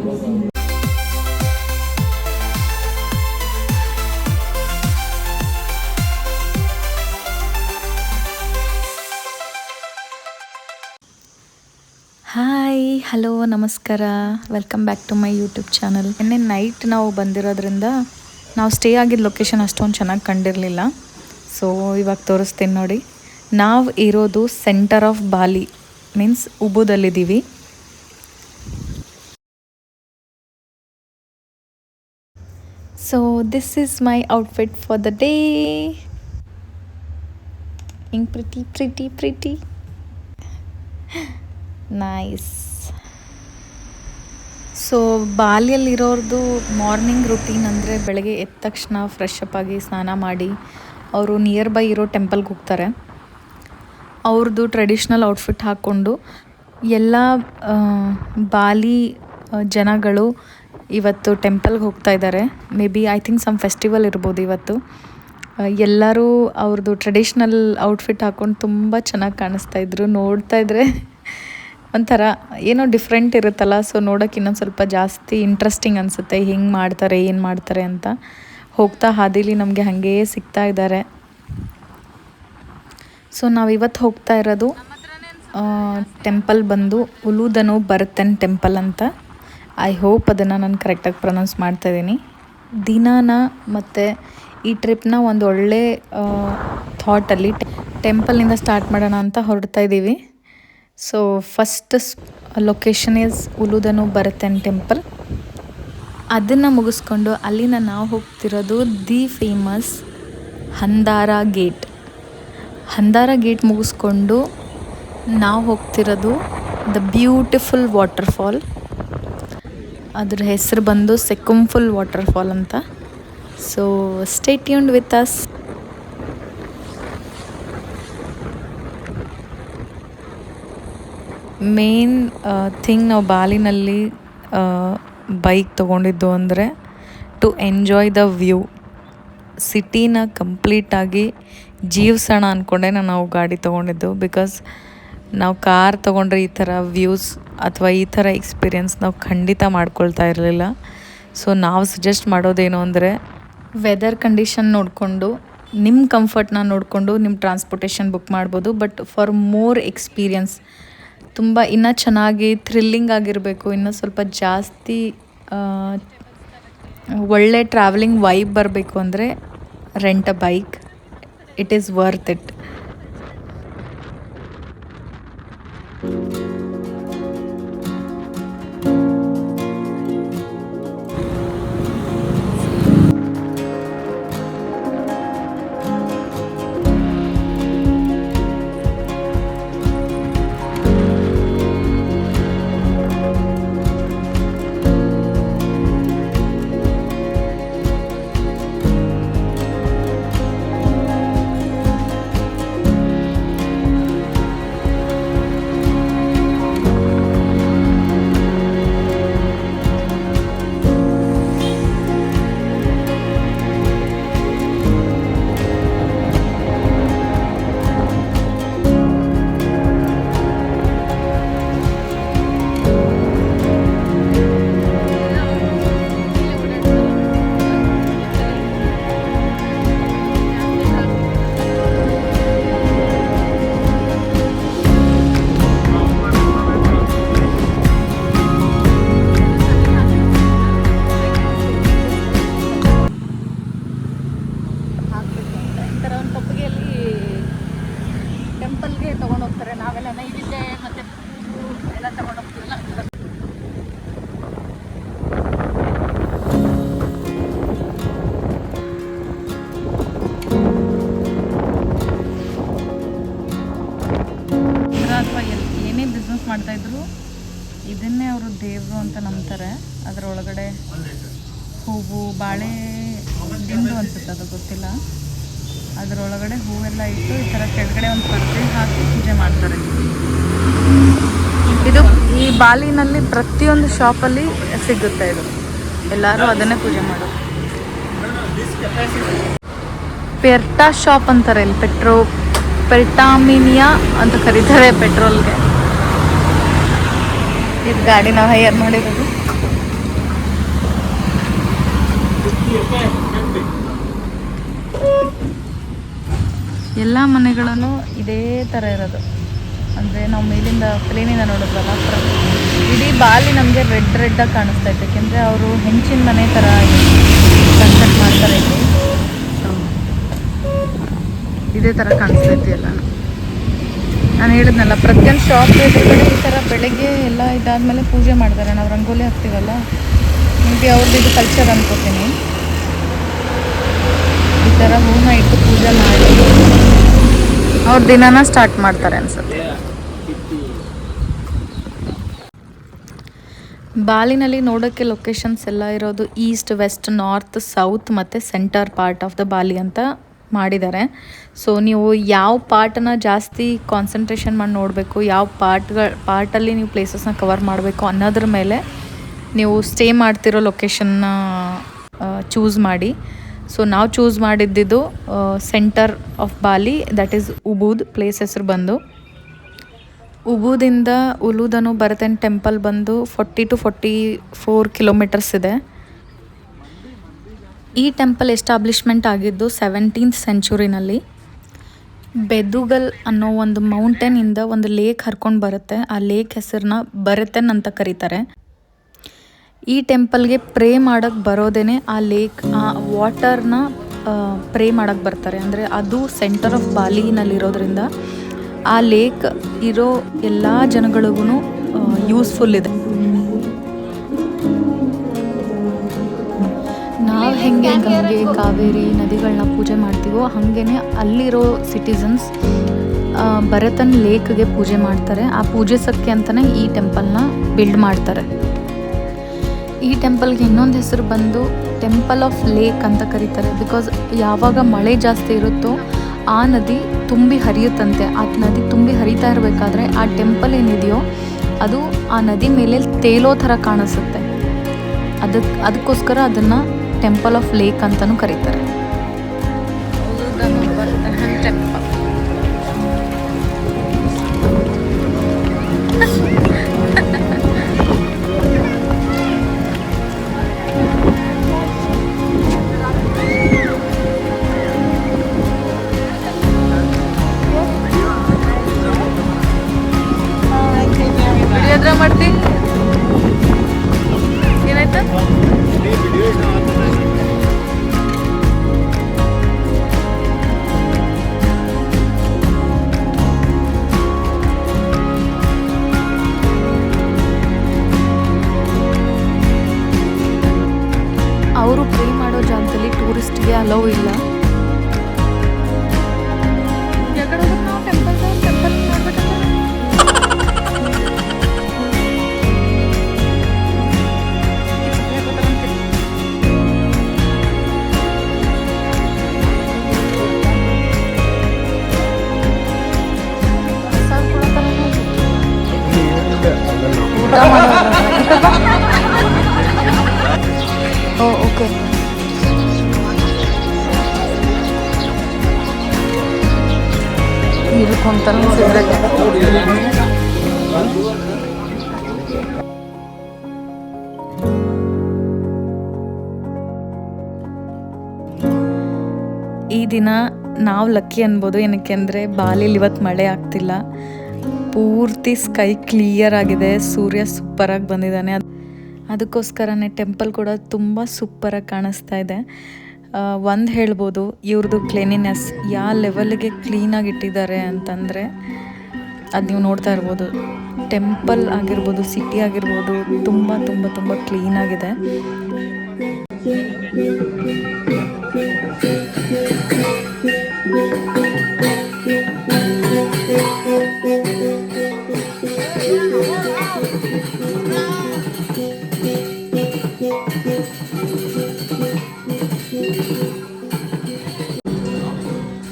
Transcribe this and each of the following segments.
Hi, hello, ನಮಸ್ಕಾರ. Welcome back to my YouTube channel. ನಿನ್ನೆ night ನಾವು ಬಂದಿರೋದ್ರಿಂದ ನಾವು ಸ್ಟೇ ಆಗಿದ್ದ ಲೊಕೇಶನ್ ಅಷ್ಟೊಂದು ಚೆನ್ನಾಗಿ ಕಂಡಿರಲಿಲ್ಲ. ಸೊ ಇವಾಗ ತೋರಿಸ್ತೀನಿ ನೋಡಿ. ನಾವು ಇರೋದು ಸೆಂಟರ್ ಆಫ್ ಬಾಲಿ, ಮೀನ್ಸ್ ಉಬುದಲ್ಲಿದ್ದೀವಿ. So this is my outfit for the day. ಹಿಂಗ್ ಪ್ರಿಟಿ ನೈಸ್. ಸೊ ಬಾಲಿಯಲ್ಲಿರೋರ್ದು ಮಾರ್ನಿಂಗ್ ರುಟೀನ್ ಅಂದರೆ ಬೆಳಗ್ಗೆ ಎದ್ದ ತಕ್ಷಣ ಫ್ರೆಶ್ ಅಪ್ ಆಗಿ ಸ್ನಾನ ಮಾಡಿ ಅವರು ನಿಯರ್ ಬೈ ಇರೋ ಟೆಂಪಲ್ಗೆ ಹೋಗ್ತಾರೆ. ಅವ್ರದ್ದು ಟ್ರೆಡಿಷ್ನಲ್ ಔಟ್ಫಿಟ್ ಹಾಕ್ಕೊಂಡು ಎಲ್ಲ ಬಾಲಿ ಜನಗಳು ಇವತ್ತು ಟೆಂಪಲ್ಗೆ ಹೋಗ್ತಾ ಇದ್ದಾರೆ. Maybe I think some festival ಇರ್ಬೋದು ಇವತ್ತು. ಎಲ್ಲರೂ ಅವ್ರದ್ದು ಟ್ರೆಡಿಷ್ನಲ್ ಔಟ್ಫಿಟ್ ಹಾಕ್ಕೊಂಡು ತುಂಬ ಚೆನ್ನಾಗಿ ಕಾಣಿಸ್ತಾ ಇದ್ರು. ನೋಡ್ತಾ ಇದ್ರೆ ಒಂಥರ ಏನೋ ಡಿಫ್ರೆಂಟ್ ಇರುತ್ತಲ್ಲ. ಸೊ ನೋಡೋಕೆ ಇನ್ನೊಂದು ಸ್ವಲ್ಪ ಜಾಸ್ತಿ ಇಂಟ್ರೆಸ್ಟಿಂಗ್ ಅನಿಸುತ್ತೆ. ಹೆಂಗೆ ಮಾಡ್ತಾರೆ, ಏನು ಮಾಡ್ತಾರೆ ಅಂತ. ಹೋಗ್ತಾ ಹಾದಿಲಿ ನಮಗೆ ಹಾಗೇ ಸಿಗ್ತಾ ಇದ್ದಾರೆ. ಸೊ ನಾವಿವತ್ತು ಹೋಗ್ತಾ ಇರೋದು ಟೆಂಪಲ್ ಬಂದು ಉಲುದನು ಬರ್ತನ್ ಟೆಂಪಲ್ ಅಂತ. ಐ ಹೋಪ್ ಅದನ್ನು ನಾನು ಕರೆಕ್ಟಾಗಿ ಪ್ರೊನೌನ್ಸ್ ಮಾಡ್ತಾಯಿದ್ದೀನಿ. ದಿನಾನ ಮತ್ತು ಈ ಟ್ರಿಪ್ನ ಒಂದು ಒಳ್ಳೆ ಥಾಟಲ್ಲಿ ಟೆಂಪಲ್ನಿಂದ ಸ್ಟಾರ್ಟ್ ಮಾಡೋಣ ಅಂತ ಹೊರಡ್ತಾ ಇದ್ದೀವಿ. So first location is Ulun Danu Beratan temple. ಅದನ್ನು ಮುಗಿಸ್ಕೊಂಡು ಅಲ್ಲಿಂದ ನಾವು ಹೋಗ್ತಿರೋದು the famous Handara gate. Handara gate ಮುಗಿಸ್ಕೊಂಡು ನಾವು ಹೋಗ್ತಿರೋದು ದ ಬ್ಯೂಟಿಫುಲ್ ವಾಟರ್ಫಾಲ್. ಅದ್ರ ಹೆಸರು ಬಂದು ಸೆಕುಂಫುಲ್ ವಾಟರ್ಫಾಲ್ ಅಂತ. So stay tuned with us. Main thing ನಾವು ಬಾಲಿನಲ್ಲಿ ಬೈಕ್ ತೊಗೊಂಡಿದ್ದು ಅಂದರೆ ಟು ಎಂಜಾಯ್ ದ ವ್ಯೂ. ಸಿಟಿನ ಕಂಪ್ಲೀಟಾಗಿ ಜೀವಿಸೋಣ ಅಂದ್ಕೊಂಡೆ ನಾವು ಗಾಡಿ ತೊಗೊಂಡಿದ್ದು. ಬಿಕಾಸ್ ನಾವು ಕಾರ್ ತೊಗೊಂಡ್ರೆ ಈ ಥರ ವ್ಯೂಸ್ ಅಥವಾ ಈ ಥರ ಎಕ್ಸ್ಪೀರಿಯೆನ್ಸ್ ನಾವು ಖಂಡಿತ ಮಾಡ್ಕೊಳ್ತಾ ಇರಲಿಲ್ಲ. ಸೊ ನಾವು ಸಜೆಸ್ಟ್ ಮಾಡೋದೇನು ಅಂದರೆ ವೆದರ್ ಕಂಡೀಷನ್ ನೋಡಿಕೊಂಡು ನಿಮ್ಮ ಕಂಫರ್ಟ್ನ ನೋಡಿಕೊಂಡು ನಿಮ್ಮ ಟ್ರಾನ್ಸ್ಪೋರ್ಟೇಷನ್ ಬುಕ್ ಮಾಡ್ಬೋದು. ಬಟ್ ಫಾರ್ ಮೋರ್ ಎಕ್ಸ್ಪೀರಿಯನ್ಸ್, ತುಂಬ ಇನ್ನೂ ಚೆನ್ನಾಗಿ ಥ್ರಿಲ್ಲಿಂಗ್ ಆಗಿರಬೇಕು, ಇನ್ನೂ ಸ್ವಲ್ಪ ಜಾಸ್ತಿ ಒಳ್ಳೆ ಟ್ರಾವೆಲಿಂಗ್ ವೈಬ್ ಬರಬೇಕು ಅಂದರೆ rent a bike. It is worth it. ಟೆಂಪಲ್ಗೆ ತೊಗೊಂಡೋಗ್ತಾರೆ. ನಾವೆಲ್ಲ ನೈವೇದ್ಯ ಮತ್ತು ಎಲ್ಲ ತೊಗೊಂಡೋಗ್ತೀವಲ್ಲ. ಅಥವಾ ಏನೇ ಬಿಸ್ನೆಸ್ ಮಾಡ್ತಾಯಿದ್ರು ಇದನ್ನೇ ಅವರು ದೇವರು ಅಂತ ನಂಬ್ತಾರೆ. ಅದರೊಳಗಡೆ ಹೂವು, ಬಾಳೆ ದಿಂಡು ಅನಿಸುತ್ತೆ, ಅದು ಗೊತ್ತಿಲ್ಲ. ಅದರೊಳಗಡೆ ಹೂವೆಲ್ಲ ಇಟ್ಟು ಈ ಥರ ಕೆಳಗಡೆ ಒಂದು ಪರ್ದೆ ಹಾಕಿ ಪೂಜೆ ಮಾಡ್ತಾರೆ. ಇದು ಈ ಬಾಲಿನಲ್ಲಿ ಪ್ರತಿಯೊಂದು ಶಾಪಲ್ಲಿ ಸಿಗುತ್ತೆ. ಇದು ಎಲ್ಲರೂ ಅದನ್ನೇ ಪೂಜೆ ಮಾಡೋದು. ಪೆರ್ಟಾ ಶಾಪ್ ಅಂತಾರೆ ಇಲ್ಲಿ. ಪೆರ್ಟಾಮಿನಿಯಾ ಅಂತ ಕರೀತಾರೆ ಪೆಟ್ರೋಲ್ಗೆ. ಇದು ಗಾಡಿ ನಾವು ಹೈಯರ್ ಮಾಡಿರೋದು. ಎಲ್ಲ ಮನೆಗಳನ್ನು ಇದೇ ಥರ ಇರೋದು. ಅಂದರೆ ನಾವು ಮೇಲಿಂದ ಪ್ಲೇನಿಂದ ನೋಡಿದ್ವಲ್ಲ, ಇಡೀ ಬಾಲಿ ನಮಗೆ ರೆಡ್ಡಾಗಿ ಕಾಣಿಸ್ತೈತೆ. ಯಾಕೆಂದರೆ ಅವರು ಹೆಂಚಿನ ಮನೆ ಥರ ಕನ್ಸ್ಟ್ರಕ್ಟ್ ಮಾಡ್ತಾರೆ ಇಲ್ಲಿ. ಸೊ ಇದೇ ಥರ ಕಾಣಿಸ್ತೈತಿ ಎಲ್ಲ. ನಾನು ಹೇಳಿದ್ನಲ್ಲ, ಪ್ರತಿಯೊಂದು ಶಾಪ್ ಎದುರುಗಡೆ ಈ ಥರ ಬೆಳಗ್ಗೆ ಎಲ್ಲ ಇದಾದಮೇಲೆ ಪೂಜೆ ಮಾಡ್ತಾರೆ. ನಾವು ರಂಗೋಲಿ ಹಾಕ್ತೀವಲ್ಲ, ನಿಮಗೆ ಅವ್ರದ್ದು ಇದು ಕಲ್ಚರ್ ಅನ್ಕೋತೀನಿ. ಈ ಥರ ಹೂನ ಇಟ್ಟು ಪೂಜೆ ಮಾಡಿ ಅವ್ರ ದಿನಾನ ಸ್ಟಾರ್ಟ್ ಮಾಡ್ತಾರೆ ಅನ್ಸುತ್ತೆ. ಬಾಲಿನಲ್ಲಿ ನೋಡೋಕ್ಕೆ ಲೊಕೇಶನ್ಸ್ ಎಲ್ಲ ಇರೋದು ಈಸ್ಟ್, ವೆಸ್ಟ್, ನಾರ್ತ್, ಸೌತ್ ಮತ್ತು ಸೆಂಟರ್ ಪಾರ್ಟ್ ಆಫ್ ದ ಬಾಲಿ ಅಂತ ಮಾಡಿದ್ದಾರೆ. ಸೊ ನೀವು ಯಾವ ಪಾರ್ಟನ್ನು ಜಾಸ್ತಿ ಕಾನ್ಸಂಟ್ರೇಷನ್ ಮಾಡಿ ನೋಡಬೇಕು, ಯಾವ ಪಾರ್ಟಲ್ಲಿ ನೀವು ಪ್ಲೇಸಸ್ನ ಕವರ್ ಮಾಡಬೇಕು ಅನ್ನೋದ್ರ ಮೇಲೆ ನೀವು ಸ್ಟೇ ಮಾಡ್ತಿರೋ ಲೊಕೇಶನ್ನ ಚೂಸ್ ಮಾಡಿ. ಸೊ ನಾವು ಚೂಸ್ ಮಾಡಿದ್ದಿದ್ದು centre of Bali, that is Ubud. Place ಹೆಸರು ಬಂದು ಉಬೂದಿಂದ ಉಲುಧನು ಭರತನ್ ಟೆಂಪಲ್ ಬಂದು 40 to 44 ಕಿಲೋಮೀಟರ್ಸ್ ಇದೆ. ಈ ಟೆಂಪಲ್ ಎಸ್ಟಾಬ್ಲಿಷ್ಮೆಂಟ್ ಆಗಿದ್ದು 17th ಸೆಂಚುರಿನಲ್ಲಿ. ಬೆದುಗಲ್ ಅನ್ನೋ ಒಂದು ಮೌಂಟೇನಿಂದ ಒಂದು ಲೇಕ್ ಹರ್ಕೊಂಡು ಬರುತ್ತೆ. ಆ ಲೇಕ್ ಹೆಸರನ್ನ ಭರತನ್ ಅಂತ ಕರೀತಾರೆ. ಈ ಟೆಂಪಲ್ಗೆ ಪ್ರೇ ಮಾಡೋಕ್ಕೆ ಬರೋದೇ ಆ ಲೇಕ್, ಆ ವಾಟರ್ನ ಪ್ರೇ ಮಾಡೋಕ್ಕೆ ಬರ್ತಾರೆ. ಅಂದರೆ ಅದು ಸೆಂಟರ್ ಆಫ್ ಬಾಲಿನಲ್ಲಿರೋದ್ರಿಂದ ಆ ಲೇಕ್ ಇರೋ ಎಲ್ಲ ಜನಗಳಿಗೂ ಯೂಸ್ಫುಲ್ ಇದೆ. ನಾವು ಹೆಂಗೆ ಗಂಗೆ, ಕಾವೇರಿ ನದಿಗಳನ್ನ ಪೂಜೆ ಮಾಡ್ತೀವೋ ಹಾಗೇ ಅಲ್ಲಿರೋ ಸಿಟಿಸನ್ಸ್ ಭರತನ್ ಲೇಕ್ಗೆ ಪೂಜೆ ಮಾಡ್ತಾರೆ. ಆ ಪೂಜಿಸೋಕ್ಕೆ ಅಂತಲೇ ಈ ಟೆಂಪಲ್ನ ಬಿಲ್ಡ್ ಮಾಡ್ತಾರೆ. ಈ ಟೆಂಪಲ್ಗೆ ಇನ್ನೊಂದು ಹೆಸರು ಬಂದು ಟೆಂಪಲ್ ಆಫ್ ಲೇಕ್ ಅಂತ ಕರೀತಾರೆ. ಬಿಕಾಸ್ ಯಾವಾಗ ಮಳೆ ಜಾಸ್ತಿ ಇರುತ್ತೋ ಆ ನದಿ ತುಂಬಿ ಹರಿಯುತ್ತಂತೆ. ಆ ನದಿ ತುಂಬಿ ಹರಿತಾ ಇರಬೇಕಾದ್ರೆ ಆ ಟೆಂಪಲ್ ಏನಿದೆಯೋ ಅದು ಆ ನದಿ ಮೇಲೆ ತೇಲೋ ಥರ ಕಾಣಿಸುತ್ತೆ. ಅದಕ್ಕೋಸ್ಕರ ಅದನ್ನು ಟೆಂಪಲ್ ಆಫ್ ಲೇಕ್ ಅಂತಲೂ ಕರೀತಾರೆ. ಮಾಡ್ತಿ ಏನಾಯ್ತು? ಅವರು ಪ್ರೇ ಮಾಡೋ ಜಾಗದಲ್ಲಿ ಟೂರಿಸ್ಟ್ಗೆ ಅಲೋ ಇಲ್ಲ. ಓಕೆ, ಇರ್ಕೊಂತಾನೆ ಈ ದಿನ ನಾವು ಲಕ್ಕಿ ಅನ್ಬೋದು. ಏನಕ್ಕೆ ಅಂದರೆ ಬಾಲಿಲಿ ಇವತ್ತು ಮಳೆ ಆಗ್ತಿಲ್ಲ. ಪೂರ್ತಿ ಸ್ಕೈ ಕ್ಲಿಯರ್ ಆಗಿದೆ, ಸೂರ್ಯ ಸೂಪರಾಗಿ ಬಂದಿದ್ದಾನೆ. ಅದಕ್ಕೋಸ್ಕರನೇ ಟೆಂಪಲ್ ಕೂಡ ತುಂಬ ಸೂಪರಾಗಿ ಕಾಣಿಸ್ತಾ ಇದೆ. ಒಂದು ಹೇಳ್ಬೋದು, ಇವ್ರದ್ದು ಕ್ಲೀನಿನೆಸ್ ಯಾವ ಲೆವೆಲ್ಗೆ ಕ್ಲೀನಾಗಿ ಇಟ್ಟಿದ್ದಾರೆ ಅಂತಂದರೆ ಅದು ನೀವು ನೋಡ್ತಾ ಇರ್ಬೋದು. ಟೆಂಪಲ್ ಆಗಿರ್ಬೋದು, ಸಿಟಿ ಆಗಿರ್ಬೋದು, ತುಂಬ ತುಂಬ ತುಂಬ ಕ್ಲೀನಾಗಿದೆ.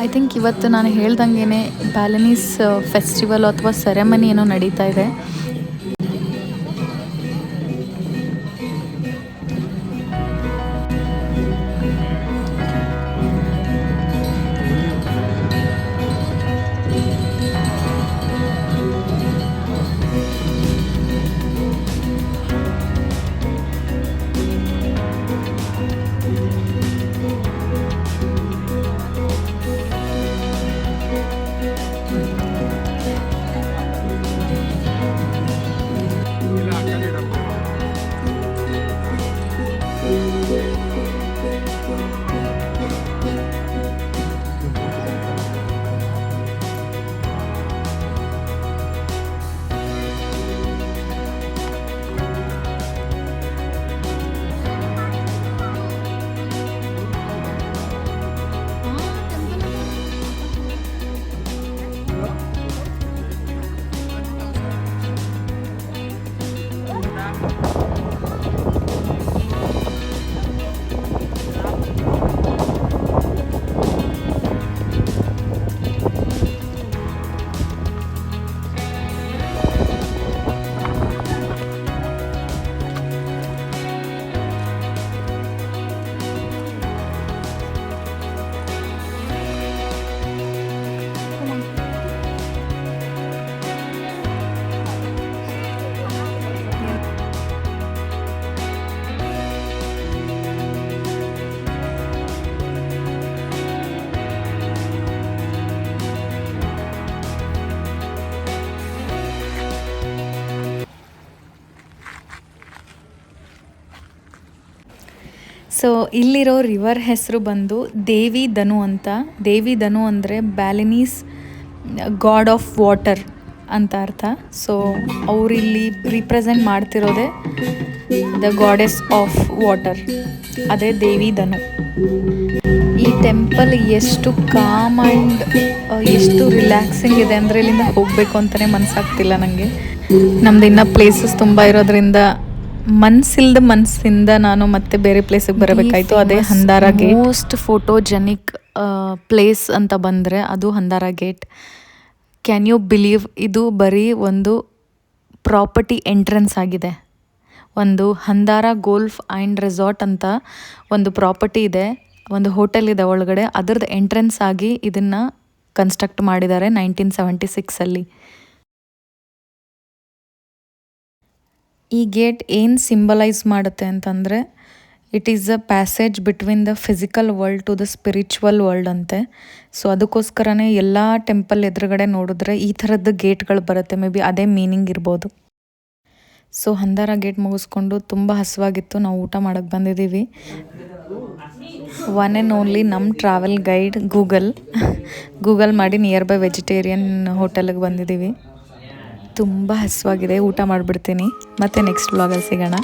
ಐ ಥಿಂಕ್ ಇವತ್ತು ನಾನು ಹೇಳ್ದಂಗೆ ಬ್ಯಾಲನೀಸ್ ಫೆಸ್ಟಿವಲ್ ಅಥವಾ ಸೆರೆಮನಿ ಏನೋ ನಡೀತಾ ಇದೆ. ಸೊ ಇಲ್ಲಿರೋ ರಿವರ್ ಹೆಸರು ಬಂದು ದೇವಿ ಧನು ಅಂತ. ದೇವಿ ಧನು ಅಂದರೆ ಬ್ಯಾಲಿನೀಸ್ ಗಾಡ್ ಆಫ್ ವಾಟರ್ ಅಂತ ಅರ್ಥ. ಸೊ ಅವರಿಲ್ಲಿ ರಿಪ್ರೆಸೆಂಟ್ ಮಾಡ್ತಿರೋದೇ ದ ಗಾಡೆಸ್ ಆಫ್ ವಾಟರ್, ಅದೇ ದೇವಿ ಧನು. ಈ ಟೆಂಪಲ್ ಎಷ್ಟು ಕಾಮ್ ಆ್ಯಂಡ್ ಎಷ್ಟು ರಿಲ್ಯಾಕ್ಸಿಂಗ್ ಇದೆ ಅಂದರೆ ಇಲ್ಲಿಂದ ಹೋಗಬೇಕು ಅಂತಲೇ ಮನಸ್ಸಾಗ್ತಿಲ್ಲ ನನಗೆ. ನಮ್ದು ಇನ್ನೂ ಪ್ಲೇಸಸ್ ತುಂಬ ಇರೋದ್ರಿಂದ ಮನಸ್ಸಿಂದ ನಾನು ಮತ್ತೆ ಬೇರೆ ಪ್ಲೇಸಿಗೆ ಬರಬೇಕಾಯ್ತು. ಅದೇ ಹಂದಾರ ಗೇಟ್. ಮೋಸ್ಟ್ ಫೋಟೋಜೆನಿಕ್ ಪ್ಲೇಸ್ ಅಂತ ಬಂದರೆ ಅದು ಹಂದಾರ ಗೇಟ್. ಕ್ಯಾನ್ ಯು ಬಿಲೀವ್, ಇದು ಬರೀ ಒಂದು ಪ್ರಾಪರ್ಟಿ ಎಂಟ್ರೆನ್ಸ್ ಆಗಿದೆ. ಒಂದು ಹಂದಾರ ಗೋಲ್ಫ್ ಆ್ಯಂಡ್ ರೆಸಾರ್ಟ್ ಅಂತ ಒಂದು ಪ್ರಾಪರ್ಟಿ ಇದೆ, ಒಂದು ಹೋಟೆಲ್ ಇದೆ ಒಳಗಡೆ. ಅದರದ್ದು ಎಂಟ್ರೆನ್ಸ್ ಆಗಿ ಇದನ್ನು ಕನ್ಸ್ಟ್ರಕ್ಟ್ ಮಾಡಿದ್ದಾರೆ 1976ಅಲ್ಲಿ. ಈ ಗೇಟ್ ಏನು ಸಿಂಬಲೈಸ್ ಮಾಡುತ್ತೆ ಅಂತಂದರೆ, it is a passage between the physical world to the spiritual world ಅಂತೆ. ಸೊ ಅದಕ್ಕೋಸ್ಕರನೇ ಎಲ್ಲ ಟೆಂಪಲ್ ಎದುರುಗಡೆ ನೋಡಿದ್ರೆ ಈ ಥರದ್ದು ಗೇಟ್ಗಳು ಬರುತ್ತೆ. ಮೇ ಬಿ ಅದೇ ಮೀನಿಂಗ್ ಇರ್ಬೋದು. ಸೊ ಹಂದಾರ ಗೇಟ್ ಮುಗಿಸ್ಕೊಂಡು ತುಂಬ ಹಸುವಾಗಿತ್ತು, ನಾವು ಊಟ ಮಾಡೋಕ್ಕೆ ಬಂದಿದ್ದೀವಿ. ಒನ್ ಆ್ಯಂಡ್ ಓನ್ಲಿ ನಮ್ಮ ಟ್ರಾವೆಲ್ ಗೈಡ್ ಗೂಗಲ್ ಮಾಡಿ ನಿಯರ್ ಬೈ ವೆಜಿಟೇರಿಯನ್ ಹೋಟೆಲಿಗೆ ಬಂದಿದ್ದೀವಿ. ತುಂಬ ಹಸುವಾಗಿದೆ, ಊಟ ಮಾಡಿಬಿಡ್ತೀನಿ. ಮತ್ತೆ ನೆಕ್ಸ್ಟ್ ವ್ಲಾಗಲ್ಲಿ ಸಿಗೋಣ.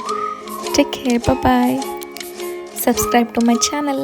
Take care, bye. Subscribe to my channel.